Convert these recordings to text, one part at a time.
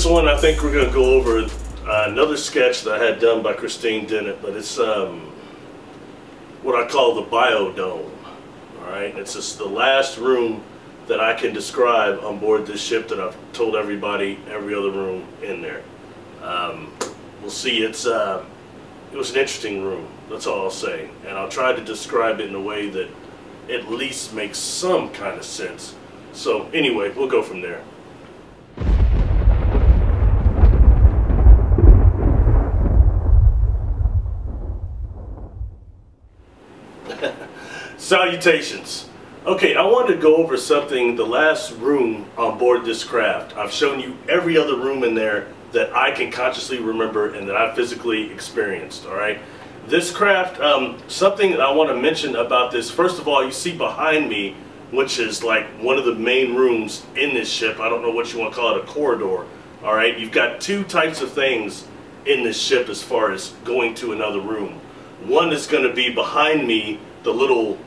one I think we're going to go over another sketch that I had done by Christine Dennett, but it's what I call the Bio-Dome. Alright, it's just the last room that I can describe on board this ship that I've told everybody, every other room in there. We'll see, it was an interesting room, that's all I'll say. And I'll try to describe it in a way that at least makes some kind of sense. So anyway, we'll go from there. Salutations. Okay, I wanted to go over something, the last room on board this craft. I've shown you every other room in there that I can consciously remember and that I physically experienced, alright? This craft, something that I want to mention about this, first of all, you see behind me, which is like one of the main rooms in this ship. I don't know what you want to call it, a corridor, alright? You've got two types of things in this ship as far as going to another room. One is going to be behind me, the little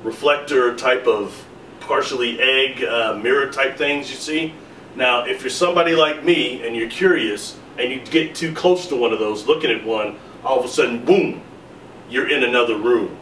reflector type of partially egg mirror type things you see. Now if you're somebody like me and you're curious and you get too close to one of those looking at one, all of a sudden boom, you're in another room.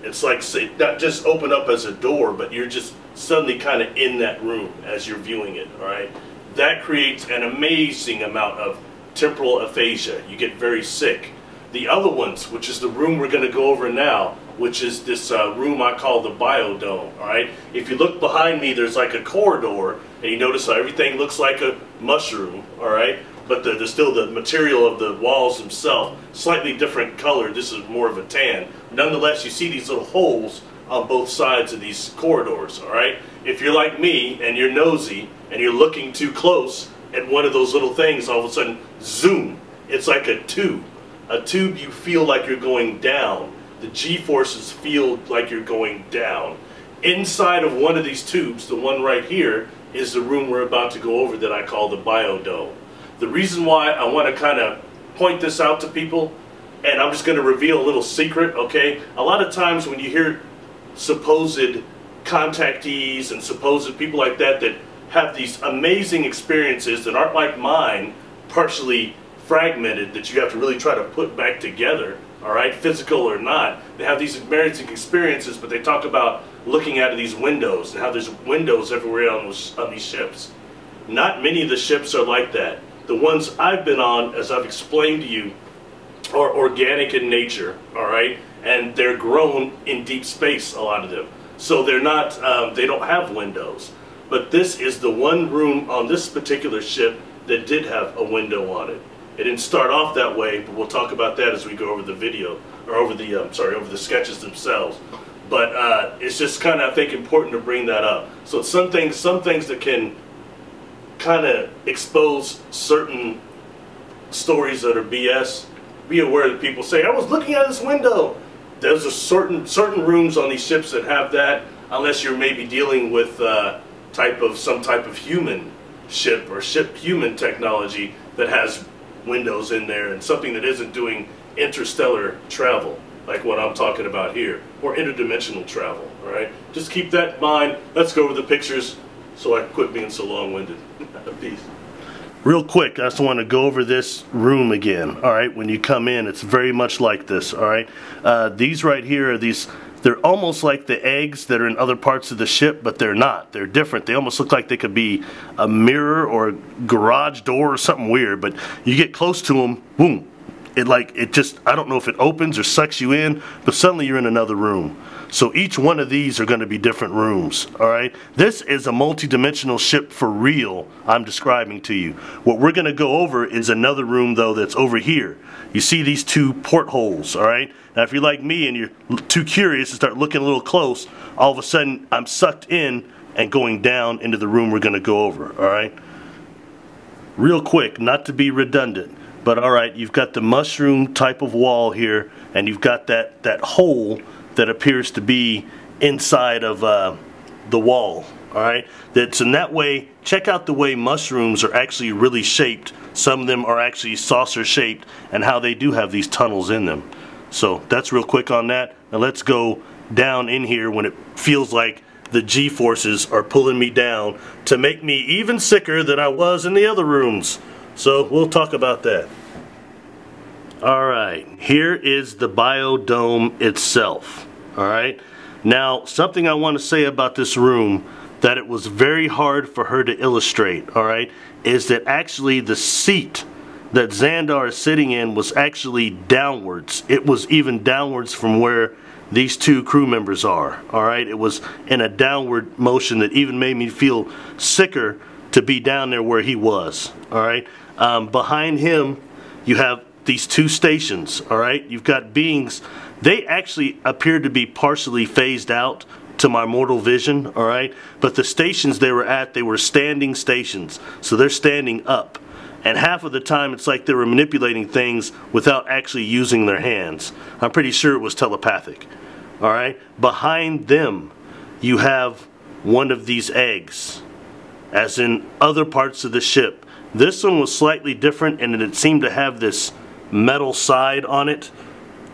It's like, say, not just open up as a door, but you're just suddenly kind of in that room as you're viewing it. Alright, that creates an amazing amount of temporal aphasia. You get very sick. The other ones, which is the room we're going to go over now, which is this room I call the Bio-Dome, alright? If you look behind me, there's like a corridor, and you notice how everything looks like a mushroom, alright? But there's still the material of the walls themselves, slightly different color. This is more of a tan. Nonetheless, you see these little holes on both sides of these corridors, alright? If you're like me, and you're nosy, and you're looking too close at one of those little things, all of a sudden, zoom, it's like a tube. A tube, you feel like you're going down. The G-forces feel like you're going down. Inside of one of these tubes, the one right here, is the room we're about to go over that I call the Bio-Dome. The reason why I want to kind of point this out to people, and I'm just going to reveal a little secret, okay? A lot of times when you hear supposed contactees and supposed people like that that have these amazing experiences that aren't like mine, partially fragmented, that you have to really try to put back together, alright, physical or not. They have these amazing experiences, but they talk about looking out of these windows and how there's windows everywhere on these ships. Not many of the ships are like that. The ones I've been on, as I've explained to you, are organic in nature, alright, and they're grown in deep space, a lot of them. So they're not, they don't have windows. But this is the one room on this particular ship that did have a window on it. It didn't start off that way, but we'll talk about that as we go over the video, or over the, over the sketches themselves. But it's just kind of, I think, important to bring that up. So some things that can kind of expose certain stories that are BS. Be aware that people say, I was looking out this window. There's a certain rooms on these ships that have that, unless you're maybe dealing with some type of human ship or human technology that has windows in there, and something that isn't doing interstellar travel like what I'm talking about here, or interdimensional travel. Alright, just keep that in mind. Let's go over the pictures so I quit being so long-winded. Peace. Real quick, I just want to go over this room again. Alright, when you come in, it's very much like this. Alright, these right here are they're almost like the eggs that are in other parts of the ship, but they're not. They're different. They almost look like they could be a mirror or a garage door or something weird, but you get close to them, boom. It just, I don't know if it opens or sucks you in, but suddenly you're in another room. So each one of these are going to be different rooms, alright? This is a multi-dimensional ship for real, I'm describing to you. What we're going to go over is another room, though, that's over here. You see these two portholes, alright? Now if you're like me and you're too curious to start looking a little close, all of a sudden I'm sucked in and going down into the room we're going to go over, alright? Real quick, not to be redundant, but alright, you've got the mushroom type of wall here, and you've got that hole that appears to be inside of the wall, alright? That's in that way, check out the way mushrooms are actually really shaped. Some of them are actually saucer shaped, and how they do have these tunnels in them. So that's real quick on that. Now let's go down in here when it feels like the G-forces are pulling me down to make me even sicker than I was in the other rooms. So we'll talk about that. Alright, here is the Bio-Dome itself. Alright, now something I want to say about this room that it was very hard for her to illustrate, alright, is that actually the seat that Xandar is sitting in was actually downwards. It was even downwards from where these two crew members are. Alright, it was in a downward motion that even made me feel sicker to be down there where he was. Alright, behind him you have these two stations. Alright, you've got beings. They actually appear to be partially phased out to my mortal vision. Alright, but the stations they were at, they were standing stations, so they're standing up, and half of the time it's like they were manipulating things without actually using their hands. I'm pretty sure it was telepathic. Alright, behind them you have one of these eggs, as in other parts of the ship. This one was slightly different in that it seemed to have this metal side on it,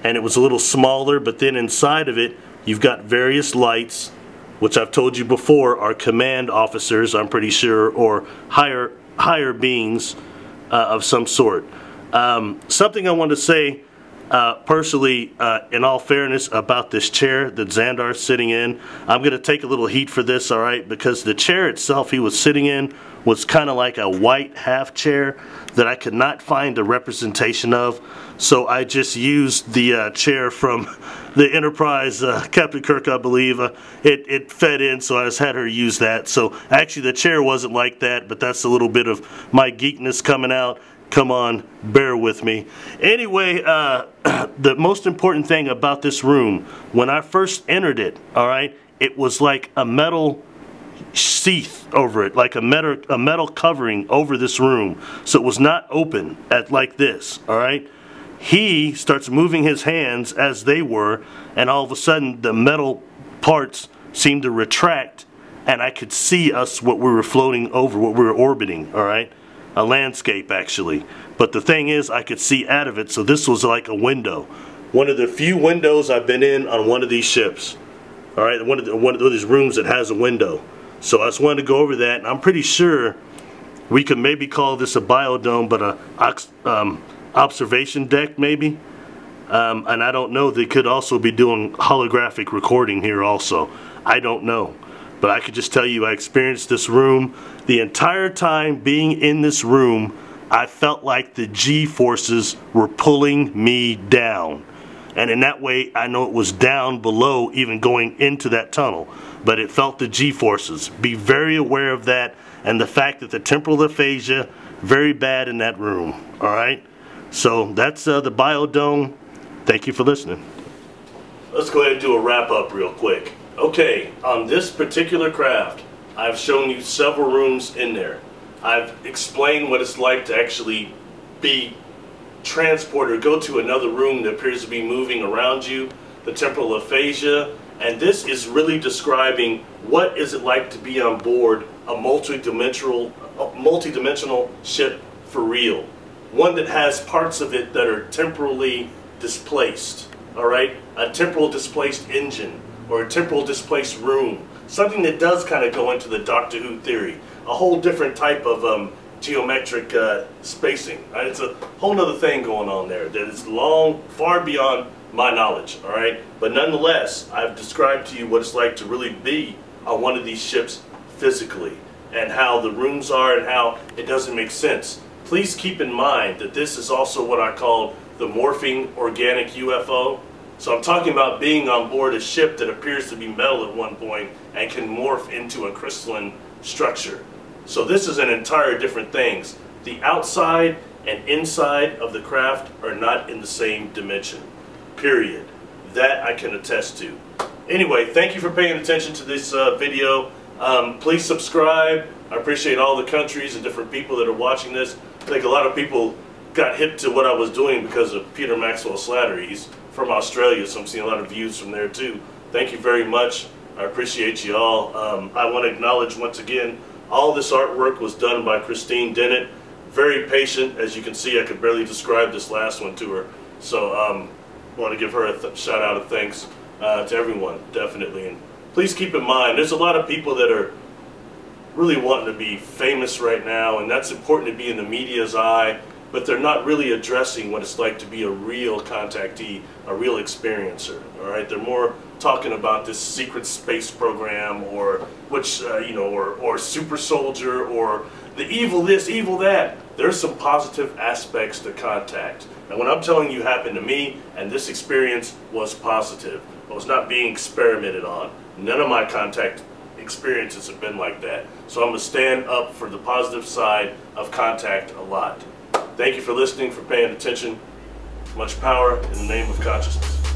and it was a little smaller, but then inside of it you've got various lights, which I've told you before are command officers, I'm pretty sure, or higher beings of some sort. Something I want to say personally, in all fairness, about this chair that Xandar's sitting in. I'm going to take a little heat for this, alright, because the chair itself he was sitting in was kind of like a white half chair that I could not find a representation of, so I just used the chair from the Enterprise, Captain Kirk I believe. It fed in, so I just had her use that. So actually the chair wasn't like that, but that's a little bit of my geekness coming out. Come on, bear with me. Anyway, the most important thing about this room, when I first entered it, alright, it was like a metal sheath over it, like a metal covering over this room, so it was not open at like this. Alright, he starts moving his hands as they were, and all of a sudden the metal parts seemed to retract, and I could see us, what we were floating over, what we were orbiting. Alright, a landscape actually, but the thing is I could see out of it, so this was like a window, one of the few windows I've been in on one of these ships. Alright, one of these rooms that has a window. So I just wanted to go over that, and I'm pretty sure we could maybe call this a Bio-Dome, but a observation deck maybe. And I don't know, they could also be doing holographic recording here also. I don't know. But I could just tell you I experienced this room. The entire time being in this room, I felt like the G-forces were pulling me down. And in that way, I know it was down below even going into that tunnel. But it felt the G-forces. Be very aware of that, and the fact that the temporal aphasia, very bad in that room. Alright? So that's the Bio-Dome. Thank you for listening. Let's go ahead and do a wrap up real quick. Okay, on this particular craft, I've shown you several rooms in there. I've explained what it's like to actually be transported or go to another room that appears to be moving around you, the temporal aphasia, and this is really describing what is it like to be on board a multi-dimensional ship for real. One that has parts of it that are temporally displaced, alright? A temporal displaced engine, or a temporal displaced room. Something that does kind of go into the Doctor Who theory. A whole different type of geometric spacing. Right? It's a whole other thing going on there that is far beyond my knowledge, alright? But nonetheless, I've described to you what it's like to really be on one of these ships physically, and how the rooms are and how it doesn't make sense. Please keep in mind that this is also what I call the morphing organic UFO. So I'm talking about being on board a ship that appears to be metal at one point and can morph into a crystalline structure. So this is an entire different things. The outside and inside of the craft are not in the same dimension. Period. That I can attest to. Anyway, thank you for paying attention to this video. Please subscribe. I appreciate all the countries and different people that are watching this. I think a lot of people got hip to what I was doing because of Peter Maxwell Slattery. He's from Australia, so I'm seeing a lot of views from there too. Thank you very much. I appreciate you all. I want to acknowledge once again, all this artwork was done by Christine Dennett. Very patient. As you can see, I could barely describe this last one to her. So I want to give her a shout out of thanks to everyone, definitely. And please keep in mind, there's a lot of people that are really wanting to be famous right now, and that's important to be in the media's eye, but they're not really addressing what it's like to be a real contactee, a real experiencer. All right, they're more talking about this secret space program, or which or super soldier, or the evil this, evil that. There's some positive aspects to contact, and what I'm telling you happened to me, and this experience was positive. I was not being experimented on. None of my contact experiences have been like that. So I'm going to stand up for the positive side of contact a lot. Thank you for listening, for paying attention. Much power in the name of consciousness.